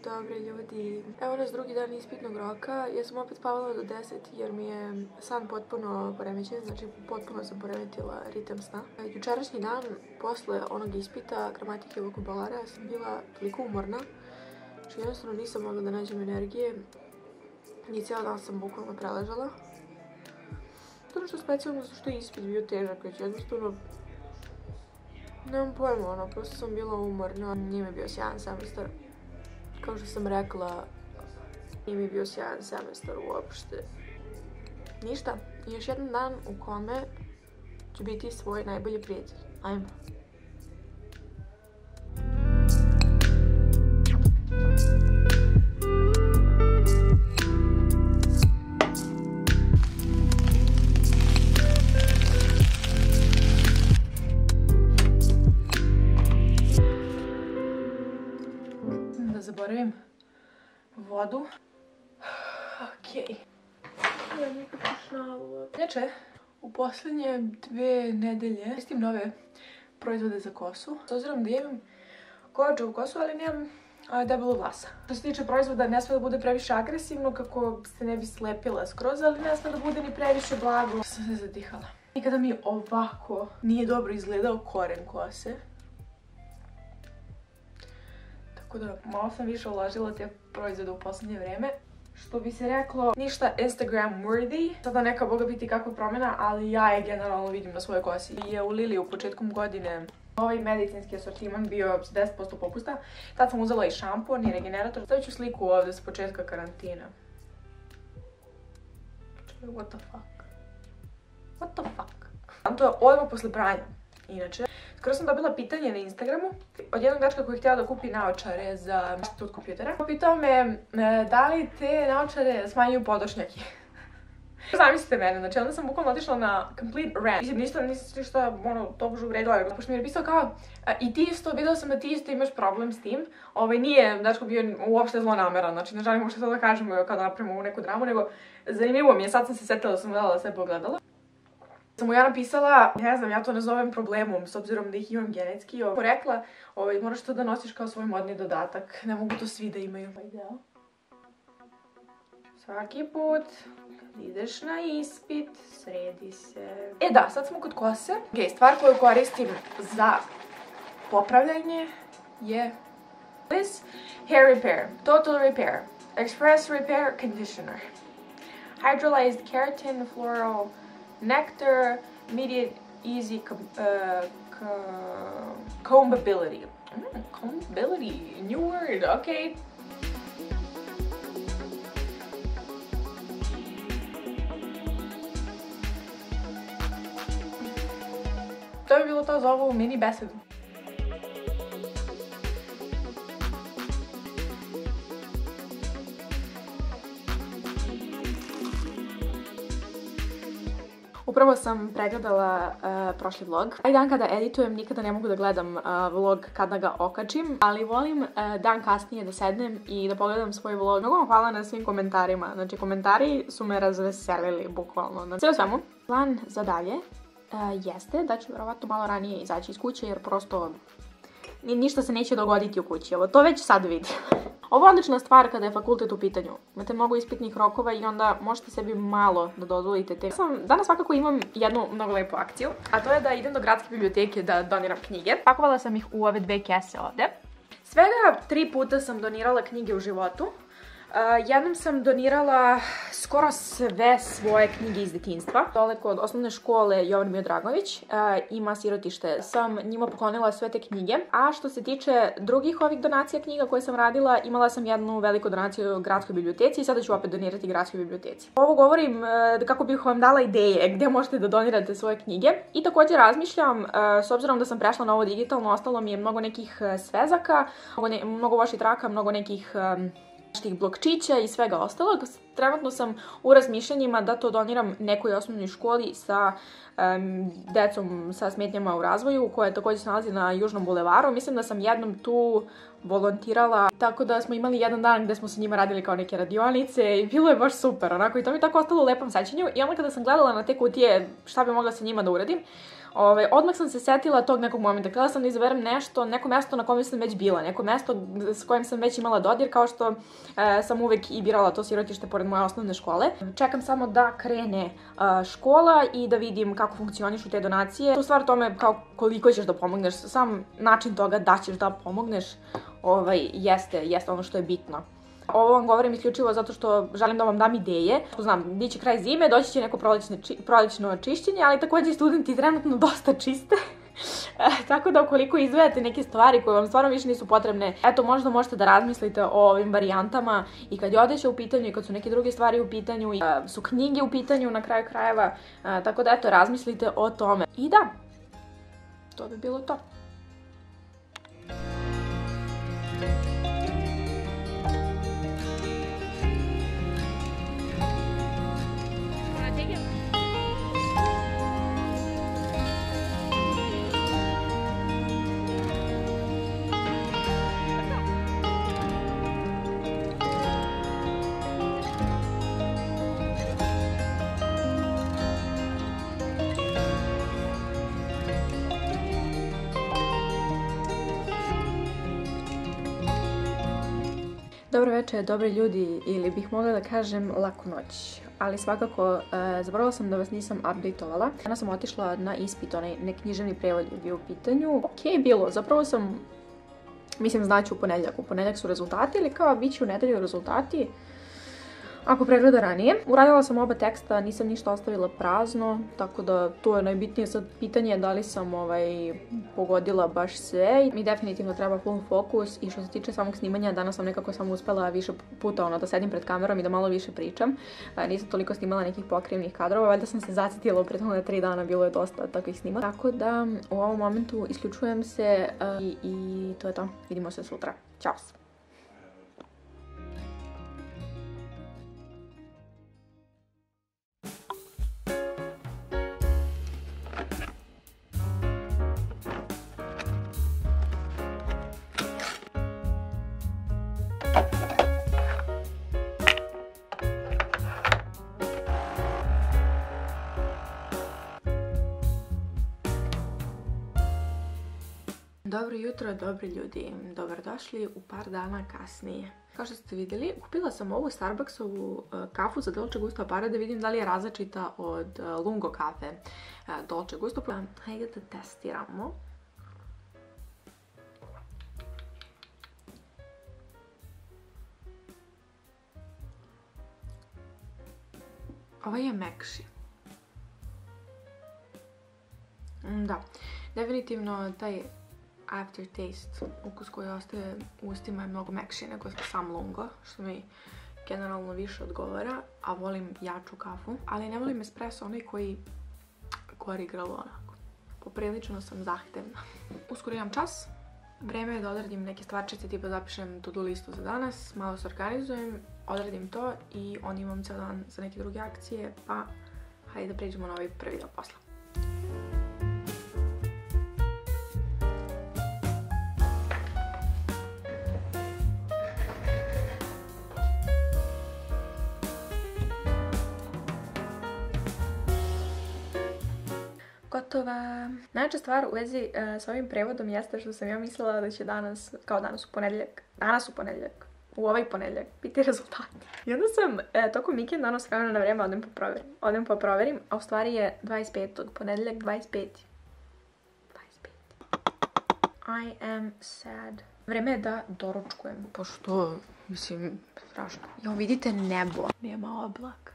Dobro ljudi, evo nas drugi dan ispitnog roka. Ja sam opet spavala do 10 jer mi je san potpuno poremećen, znači potpuno sam poremetila ritam sna. Jučerašnji dan, posle onog ispita gramatike i vokabulara, sam bila toliko umorna, znači jednostavno nisam mogla da nađem energije i cijel dan sam bukvalno preležala. To nešto specijalno zato što je ispit bio težak, već jednostavno nemam pojma, prosto sam bila umorna. Nije mi bio sjajan semestar. Kao što sam rekla, nije mi bio sjajan semestar uopšte. Ništa, još jedan dan u kome ću biti svoj najbolji prijatelj. Ajmo. Zaboravim vodu. Okej. Ja nekako šnalu. Inače, u posljednje 2 nedelje koristim nove proizvode za kosu. S obzirom da imam kojačavu kosu, ali nemam debelu vlasa. Što se tiče proizvoda, ne sme da bude previše agresivno kako se ne bi slepila skroz, ali ne sme da bude ni previše blago. Sam se zadihala. Nikada mi ovako nije dobro izgledao koren kose. Tako da malo sam više uložila te proizvode u posljednje vreme. Što bi se reklo, ništa Instagram worthy. Sada neka boga biti kakva promjena, ali ja je generalno vidim na svojoj kosi. Je u Liliju početkom godine ovaj medicinski asortiman bio s 10% popusta. Tad sam uzela i šampon i regenerator. Stavit ću sliku ovdje s početka karantina. What the fuck? What the fuck? To je odmah posle pranja. Inače, skoro sam dobila pitanje na Instagramu od jednog dečka koji je htjela da kupi naočare za zaštitu od kompjutera. Pitao me da li te naočare smanjuju podočnjake. Zamislite mene, znači onda sam bukvalno otišla na complete rant. Mislim, ništa tobože uvredila, pošto mi je napisao kao i ti isto, videla sam da ti isto imaš problem s tim. Nije dečko bio uopšte zlonameran, znači ne želim uopšte to da kažemo kada napravimo neku dramu, nego zanimljivo mi je, sad sam se setila da sam gledala sve pogledala. Sam mu ja napisala, ne znam, ja to ne zovem problemom, s obzirom da ih imam genetski. Rekla, moraš to da nosiš kao svoj modni dodatak, ne mogu to svi da imaju. Svaki put kad ideš na ispit, sredi se. Da, sad smo kod kose. Stvar koju koristim za popravljanje je Hair Repair, Total Repair, Express Repair Conditioner, Hydrolyzed Keratin Floral Nectar, Immediate Easy Combability. Combability, new word, okay. To bi bilo to za ovu mini besedu. Upravo sam pregledala prošli vlog. Taj dan kada editujem nikada ne mogu da gledam vlog kada ga okačim, ali volim dan kasnije da sednem i da pogledam svoj vlog. Mnogo vam hvala na svim komentarima, znači komentari su me razveselili bukvalno. Sve u svemu, plan za dalje jeste da ću vjerovatno malo ranije izaći iz kuće jer prosto ništa se neće dogoditi u kući, to već sad vidim. Ovo je odlična stvar kada je fakultet u pitanju. Imate mnogo ispitnih rokova i onda možete sebi malo da dozvolite te. Danas svakako imam jednu mnogo lepu akciju, a to je da idem do gradske biblioteke da doniram knjige. Pakovala sam ih u ove 2 kese ovde. Svega 3 puta sam donirala knjige u životu. Jednom sam donirala skoro sve svoje knjige iz detinjstva. Dole kod osnovne škole Jovan Miodragović ima sirotište. Sam njima poklonila sve te knjige. A što se tiče drugih ovih donacija knjiga koje sam radila, imala sam jednu veliku donaciju gradskoj biblioteci i sada ću opet donirati gradskoj biblioteci. Ovo govorim kako bih vam dala ideje gdje možete da donirate svoje knjige. I također razmišljam, s obzirom da sam prešla na ovo digitalno, ostalo mi je mnogo nekih svezaka, mnogo vaših traka, mnogo nekih tih blokčića i svega ostalog. Trenutno sam u razmišljanjima da to doniram nekoj osnovnoj školi sa decom sa smetnjama u razvoju, koja također se nalazi na Južnom bulevaru. Mislim da sam jednom tu volontirala, tako da smo imali jedan dan gde smo sa njima radili kao neke radionice i bilo je baš super, onako, i to mi je tako ostalo u lepom sećanju. I onda kada sam gledala na te kutije šta bi mogla sa njima da uradim, odmah sam se setila tog nekog momenta. Htjela sam da izaberem nešto, neko mesto na kojem sam već bila, neko mesto s kojim sam već imala dodir, kao što sam uvek i birala to sirotište pored moje osnovne škole. Čekam samo da krene škola i da vidim kako funkcionišu te donacije. Tu stvar tome kao koliko ćeš da pomogneš, sam način toga da ćeš da pomogneš jeste ono što je bitno. Ovo vam govorim isključivo zato što želim da vam dam ideje. Znam, biće kraj zime, doći će neko prolećno čišćenje, ali također i studenti trenutno dosta čiste. Tako da ukoliko izdvajate neke stvari koje vam stvarno više nisu potrebne, eto, možda možete da razmislite o ovim varijantama i kad je odeća u pitanju i kad su neke druge stvari u pitanju i su knjige u pitanju na kraju krajeva. Tako da eto, razmislite o tome. I da, to bi bilo to. Dobro večer, dobri ljudi, ili bih mogla da kažem laku noć. Ali svakako, zaboravila sam da vas nisam updateovala. Danas sam otišla na ispit, onaj neknjiževni prevod je bio u pitanju. Ok, bilo, zapravo sam, mislim, znaću u ponedjeljak. U ponedjeljak su rezultati, ili kao bit će u nedelju rezultati. Ako pregleda ranije. Uradila sam oba teksta, nisam ništa ostavila prazno, tako da to je najbitnije. Sad pitanje je da li sam pogodila baš sve. Mi definitivno treba full fokus i što se tiče samog snimanja, danas sam nekako samo uspela više puta da sedim pred kamerom i da malo više pričam. Nisam toliko snimala nekih pokrivnih kadrova, valjda sam se zacitila u prethodne 3 dana, bilo je dosta takvih snima. Tako da u ovom momentu isključujem se i to je to. Vidimo se sutra. Ćao! Dobro jutro, dobri ljudi, dobrodošli u par dana kasnije. Kao što ste vidjeli, kupila sam ovu Starbucksovu kafu za Dolce Gusto Apare da vidim da li je različita od Lungo kafe Dolce Gusto. Hajde da testiramo. Ovo je mekši. Da, definitivno taj aftertaste, ukus koji ostaje u ustima je mnogo mekši nego sam Lungo, što mi generalno više odgovara, a volim jaču kafu, ali ne volim espresso, onaj koji gori grlo onako. Poprilično sam zahtevna. Uskoro imam čas, vreme je da odradim neke stvarčice, tipa zapišem to-do listu za danas, malo se organizujem, odradim to i onda imam ceo dan za neke druge akcije, pa hajde da pređemo na ovaj prvi deo posla. Gotova! Najjača stvar u vezi s ovim prevodom jeste što sam ja mislila da će danas, kao danas u ponedjeljak, u ovaj ponedjeljak, biti rezultati. I onda sam tokom vikenda s vremena na vreme odem pa proverim, a u stvari je 25. ponedjeljak 25. I am sad. Vreme je da doručkujem, pošto, mislim, strašno. Jo, vidite nebo, nema oblaka.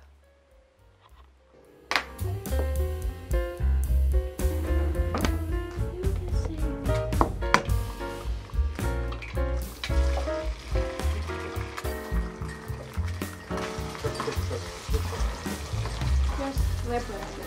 Lepo je radio.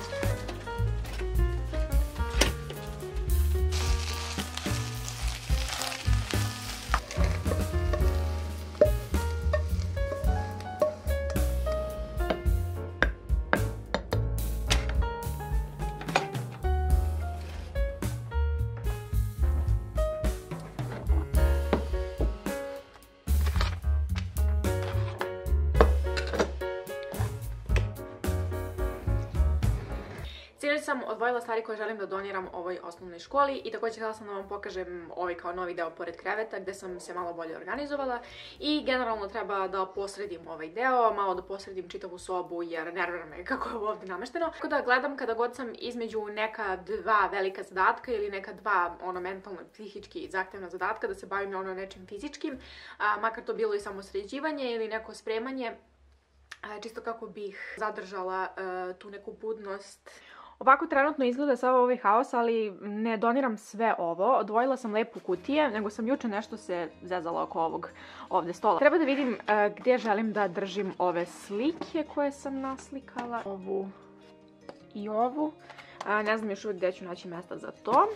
Sinoć sam odvojila stvari koje želim da doniram ovoj osnovnoj školi i također htjela sam da vam pokažem ovaj kao novi deo pored kreveta gde sam se malo bolje organizovala i generalno treba da posredim ovaj deo, malo da posredim čitavu sobu jer nervira me kako je ovo ovdje namešteno. Tako da gledam kada god sam između neka dva velika zadatka ili neka dva mentalno psihički zahtevna zadatka da se bavim nečim fizičkim, makar to bilo i samo sređivanje ili neko spremanje, čisto kako bih zadržala tu neku budnost. Ovako trenutno izgleda sav ovaj haos, ali ne doniram sve ovo. Odvojila sam lepo kutije, nego sam juče nešto se zezala oko ovog ovdje stola. Treba da vidim gdje želim da držim ove slike koje sam naslikala. Ovu i ovu. Ne znam još uvijek gdje ću naći mjesta za to.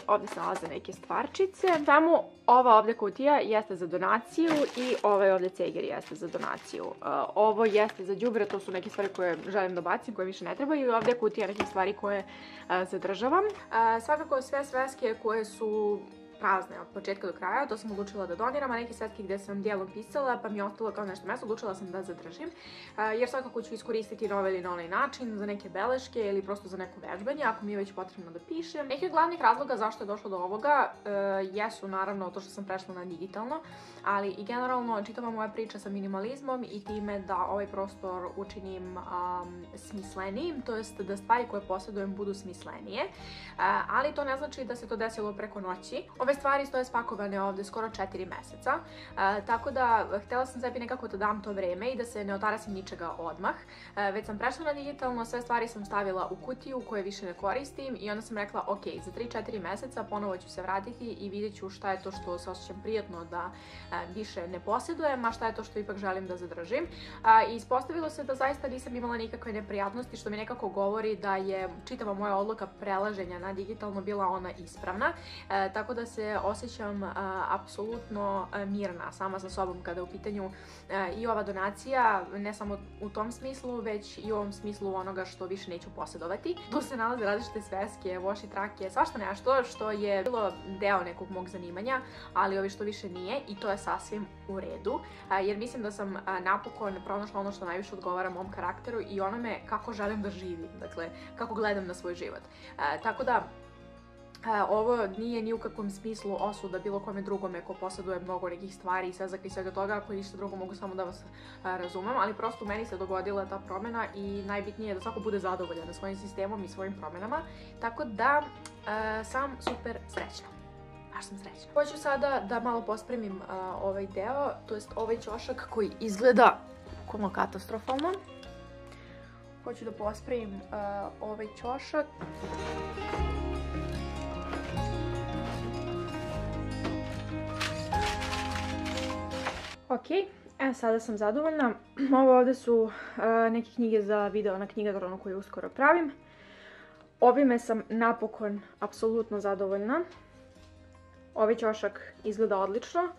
Ovdje se nalaze neke stvarčice. Samo ova ovdje kutija jeste za donaciju i ovaj ovdje ceger jeste za donaciju. Ovo jeste za đubre, to su neke stvari koje želim da bacim, koje više ne trebaju. I ovdje je kutija nekih stvari koje zadržavam. Svakako sve sveske koje su prazne od početka do kraja, to sam odlučila da doniram, a neke svetke gdje sam dijelom pisala pa mi je ostalo kao nešto mjesto, odlučila sam da zadržim, jer svakako ću iskoristiti na ovaj ili na onaj način za neke beleške ili prosto za neko vežbanje ako mi je već potrebno da pišem. Neki od glavnih razloga zašto je došlo do ovoga jesu naravno to što sam prešla na digitalno, ali i generalno čitava moja priča sa minimalizmom i time da ovaj prostor učinim smislenijim, to jest da stvari koje posjedujem budu smislenije, ali to ne znači da se to desilo preko noći. Ove stvari stoje spakovane ovdje skoro 4 mjeseca, tako da htjela sam sebi nekako da dam to vreme i da se ne otarasim ničega odmah. Već sam prešla na digitalno, sve stvari sam stavila u kutiju koje više ne koristim i onda sam rekla ok, za 3-4 mjeseca ponovo ću se vratiti i vidjet ću šta je to što se osjećam prijatno da više ne posjedujem, a šta je to što ipak želim da zadržim. I ispostavilo se da zaista nisam imala nikakve neprijatnosti, što mi nekako govori da je čitava moja odluka prelaženja na digitalno bila ona ispravna, tako da se osjećam apsolutno mirna sama sa sobom kada je u pitanju i ova donacija, ne samo u tom smislu, već i u ovom smislu onoga što više neću posjedovati. Tu se nalaze različite sveske, voši, trake, svašta nešto što je bilo deo nekog mog zanimanja, ali ovi što više nije i to je sasvim u redu, jer mislim da sam napokon pronašla ono što najviše odgovara mom karakteru i onome kako želim da živim, dakle kako gledam na svoj život. Tako da ovo nije ni u kakvom smislu osuda bilo kome drugome ko posjeduje mnogo nekih stvari i svezaka i svega toga, ako ništa drugo mogu samo da vas razumem, ali prosto u meni se dogodila ta promjena i najbitnije je da svako bude zadovoljan svojim sistemom i svojim promjenama, tako da sam super srećna. Baš sam srećna. Hoću sada da malo pospremim ovaj deo, to jest ovaj ćošak koji izgleda bukvalno katastrofalno. Hoću da pospremim ovaj ćošak. Ok, sada sam zadovoljna. Ovo ovdje su neke knjige za video na knjigatronu koju uskoro pravim. Ovime sam napokon apsolutno zadovoljna. Ovaj ćošak izgleda odlično.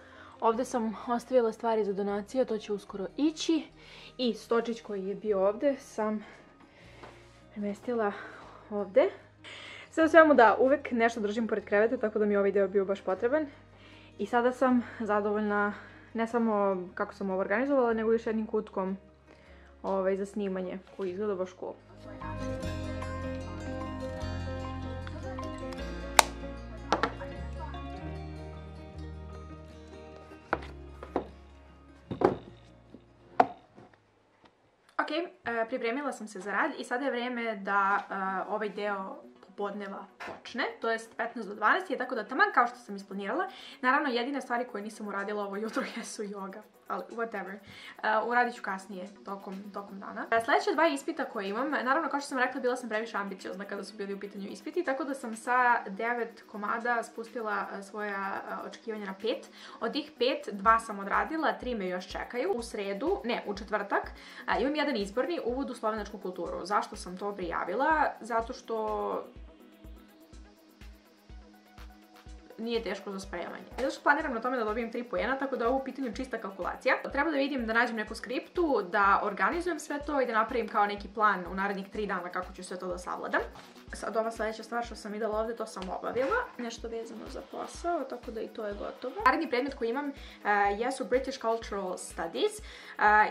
Ovdje sam ostavila stvari za donaciju, to će uskoro ići. I stočić koji je bio ovdje sam premestila ovdje. Sve u svemu da uvek nešto držim pored kreveta, tako da mi je ovaj deo bio baš potreban. I sada sam zadovoljna ne samo kako sam ovo organizovala, nego još jednim kutkom za snimanje koji izgleda baš cool. Ok, pripremila sam se za rad i sada je vrijeme da ovaj deo popodneva počne, to jest 15 do 12 je, tako da taman kao što sam isplanirala. Naravno, jedine stvari koje nisam uradila ovo jutro jesu yoga, ali whatever. Uradit ću kasnije tokom dana. Sljedeće 2 ispita koje imam, naravno kao što sam rekla, bila sam previše ambiciozna kada su bili u pitanju ispiti, tako da sam sa 9 komada spustila svoja očekivanja na 5. Od tih 5, 2 sam odradila, 3 me još čekaju. U četvrtak imam jedan izborni uvod u slovenačku kulturu. Zašto sam to prijavila? Zato što nije teško za spremanje. Zato što planiram na tome da dobijem 3 poena, tako da ovo u pitanju čista kalkulacija. Treba da vidim, da nađem neku skriptu, da organizujem sve to i da napravim kao neki plan u narednih 3 dana kako ću sve to da savladam. Sad ova sledeća stvar što sam videla ovde, to sam obavila. Nešto vezano za posao, tako da i to je gotovo. Naredni predmet koji imam jesu British Cultural Studies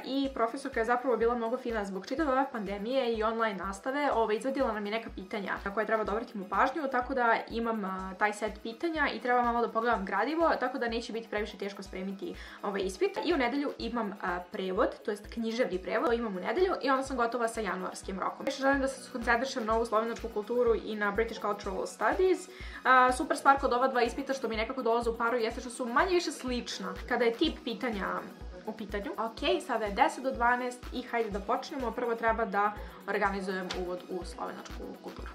i profesorka je zapravo bila mnogo fina zbog čitave ove pandemije i online nastave. Izvadila nam je neka pitanja na koje treba da obratimo pažnju, tako da imam taj set pitanja i treba malo da pogledam gradivo, tako da neće biti previše teško spremiti ovaj ispit. I u nedelju imam prevod, to jest književni prevod, to imam u nedelju i onda sam gotova sa januarskim rokom. Još želim da se skoncentrišem na ovu slovenačku kulturu i na British Cultural Studies. Super stvar kod ova 2 ispita što mi nekako dolaze u paru jeste što su manje više slična kada je tip pitanja u pitanju. Ok, sada je 10 do 12 i hajde da počnemo. Prvo treba da organizujem uvod u slovenačku kulturu.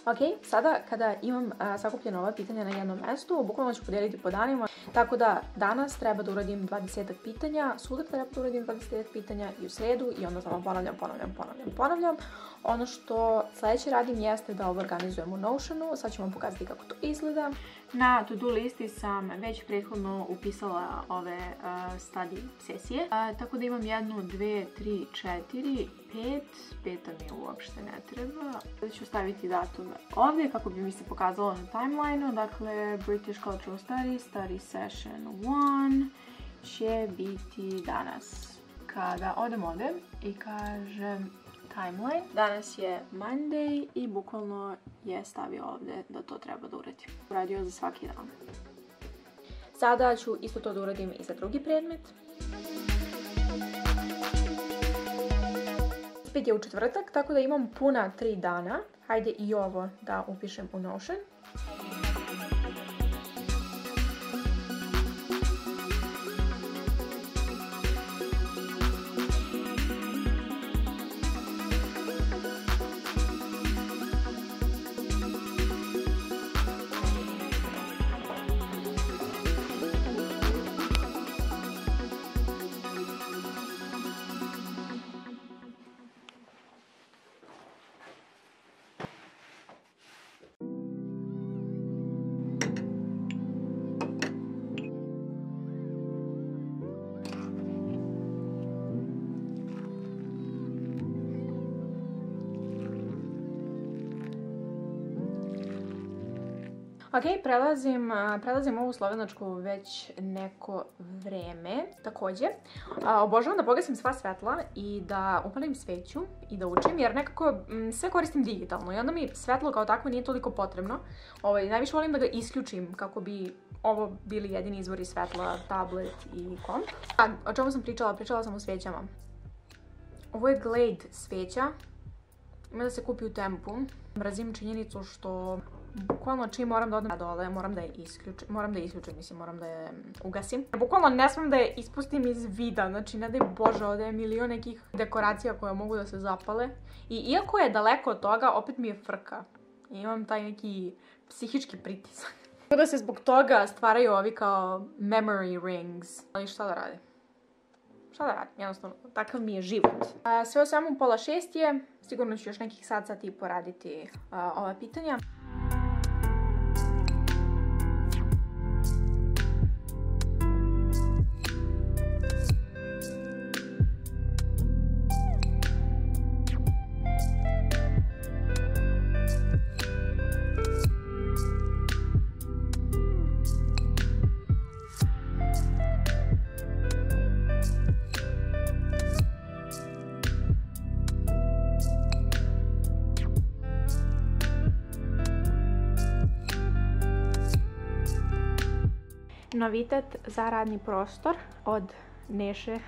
Ok, sada kada imam sakupljeno ova pitanja na jednom mestu, bukvalno ću podijeliti po danima, tako da danas treba da uradim 20 pitanja, sutra treba da uradim 20 pitanja i u sredu i onda samo ponavljam. Ono što sledeće radim jeste da ovo organizujem u Notionu, sad ću vam pokazati kako to izgleda. Na to-do listi sam već prethodno upisala ove study sesije, tako da imam 1, 2, 3, 4, 5, peta mi uopšte ne treba. Sada ću staviti datume ovdje kako bi mi se pokazalo na timeline-u, dakle British Cultural Studies, Study Session 1 će biti danas. Kada odem ovdje i kažem timeline, danas je Monday i bukvalno je stavio ovdje da to treba da uradim. Uradio za svaki dan. Sada ću isto to da uradim i za drugi predmet. Ispit je u četvrtak, tako da imam puna 3 dana. Hajde i ovo da upišem u Notion. Ok, prelazim ovu slovenačku već neko vreme. Također, obožavam da pogasim sva svetla i da upalim sveću i da učim, jer nekako sve koristim digitalno i onda mi svetlo kao takvo nije toliko potrebno. Najviše volim da ga isključim kako bi ovo bili jedini izvori svetla, tablet i komp. O čemu sam pričala? Pričala sam o svećama. Ovo je Glade sveća. Ima da se kupi u Tempu. Mrazim činjenicu što bukvalno čim moram da odem na dole, moram da je ugasim. Bukvalno ne smem da je ispustim iz vida, znači ne daj Bože, ovdje je milion nekih dekoracija koje mogu da se zapale. I iako je daleko od toga, opet mi je frka. I imam taj neki psihički pritisak. Tako da se zbog toga stvaraju ovi kao memory rings. Ali šta da radim? Šta da radim? Jednostavno, takav mi je život. Sve o svemu 5:30 je. Sigurno ću još nekih sat i poraditi ova pitanja. Novitet za radni prostor od Neše,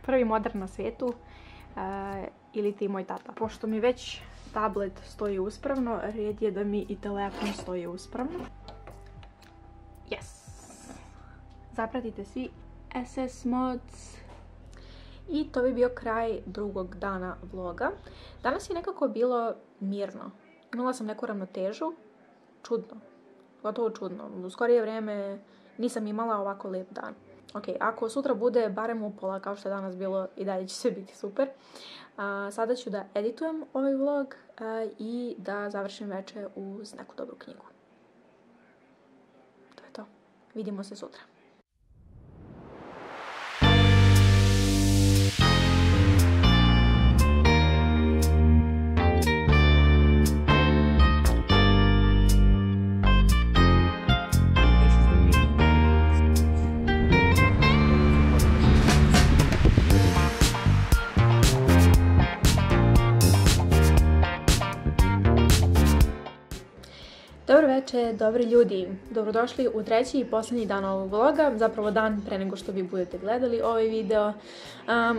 prvi modern na svijetu, ili ti moj tata. Pošto mi već tablet stoji uspravno, red je da mi i telefon stoji uspravno. Yes! Zapratite svi SS Mods. I to bi bio kraj drugog dana vloga. Danas je nekako bilo mirno. Imala sam neku ravnotežu. Čudno. Gotovo čudno. U skorije vrijeme nisam imala ovako lep dan. Ok, ako sutra bude barem upola kao što je danas bilo, i dalje će sve biti super. Sada ću da editujem ovaj vlog i da završim večer uz neku dobru knjigu. To je to. Vidimo se sutra. Dobro večer, dobri ljudi. Dobrodošli u treći i posljednji dan ovog vloga, zapravo dan pre nego što vi budete gledali ovaj video.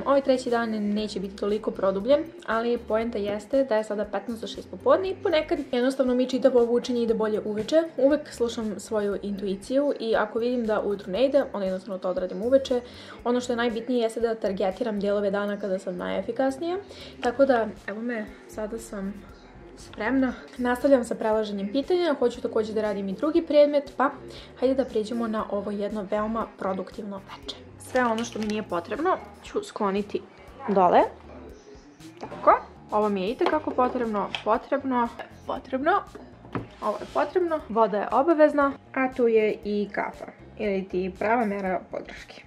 Ovaj treći dan neće biti toliko produbljen, ali poenta jeste da je sada 15:06 popodne i ponekad jednostavno mi čitavo ovo učenje ide bolje uveče. Uvek slušam svoju intuiciju i ako vidim da ujutru ne ide, onda jednostavno to odradim uveče. Ono što je najbitnije jeste da targetiram dijelove dana kada sam najefikasnija. Tako da, evo me, sada sam spremna. Nastavljam sa prelaženjem pitanja, hoću također da radim i drugi predmet, pa hajde da pređemo na ovo jedno veoma produktivno veče. Sve ono što mi nije potrebno ću skloniti dole. Tako, ovo mi je itekako potrebno, ovo je potrebno, voda je obavezna, a tu je i kafa, ili ti prava mera podrške.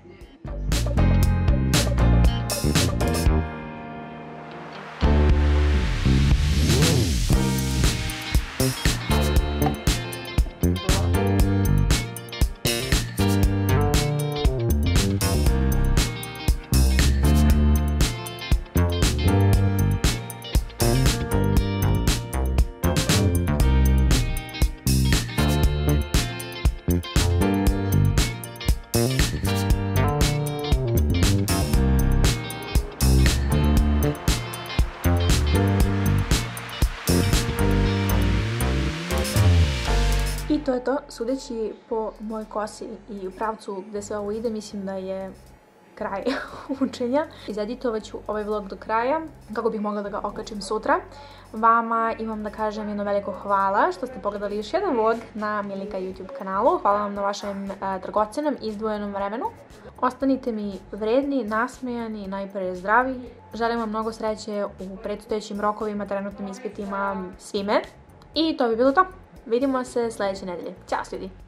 I to je to, sudeći po mojoj kosi i u pravcu gde sve ovo ide, mislim da je kraj učenja. Izeditovat ću ovaj vlog do kraja kako bih mogla da ga okačim sutra. Vama imam da kažem jedno veliko hvala što ste pogledali još jedan vlog na Milika YouTube kanalu. Hvala vam na vašem dragocenom izdvojenom vremenu. Ostanite mi vredni, nasmejani, najpre zdravi. Želim vam mnogo sreće u predstojećim rokovima, trenutnim ispitima, svime. I to bi bilo to. Vidimo se sljedeće nedelje. Ćao ljudi!